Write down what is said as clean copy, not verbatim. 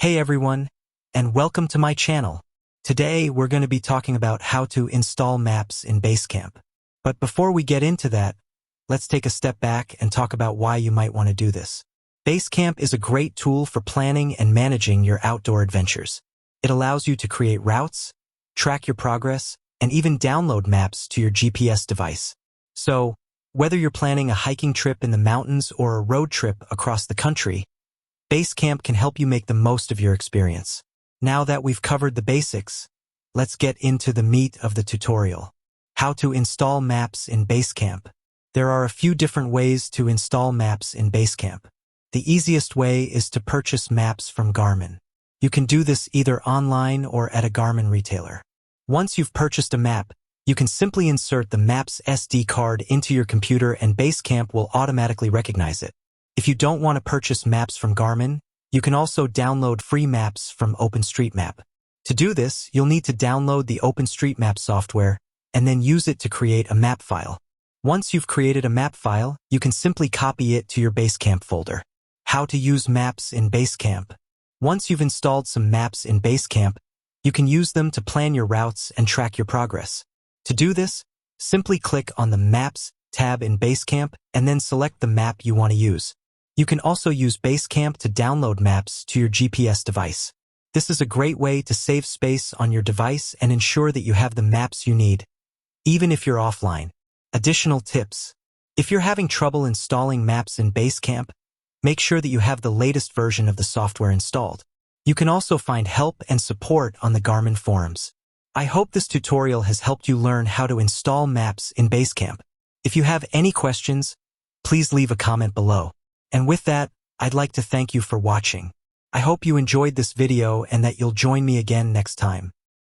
Hey everyone, and welcome to my channel. Today we're going to be talking about how to install maps in Basecamp. But before we get into that, let's take a step back and talk about why you might want to do this. Basecamp is a great tool for planning and managing your outdoor adventures. It allows you to create routes, track your progress, and even download maps to your GPS device. So, whether you're planning a hiking trip in the mountains or a road trip across the country, Basecamp can help you make the most of your experience. Now that we've covered the basics, let's get into the meat of the tutorial. How to install maps in Basecamp. There are a few different ways to install maps in Basecamp. The easiest way is to purchase maps from Garmin. You can do this either online or at a Garmin retailer. Once you've purchased a map, you can simply insert the map's SD card into your computer and Basecamp will automatically recognize it. If you don't want to purchase maps from Garmin, you can also download free maps from OpenStreetMap. To do this, you'll need to download the OpenStreetMap software and then use it to create a map file. Once you've created a map file, you can simply copy it to your Basecamp folder. How to use maps in Basecamp. Once you've installed some maps in Basecamp, you can use them to plan your routes and track your progress. To do this, simply click on the Maps tab in Basecamp and then select the map you want to use. You can also use Basecamp to download maps to your GPS device. This is a great way to save space on your device and ensure that you have the maps you need, even if you're offline. Additional tips. If you're having trouble installing maps in Basecamp, make sure that you have the latest version of the software installed. You can also find help and support on the Garmin forums. I hope this tutorial has helped you learn how to install maps in Basecamp. If you have any questions, please leave a comment below. And with that, I'd like to thank you for watching. I hope you enjoyed this video and that you'll join me again next time.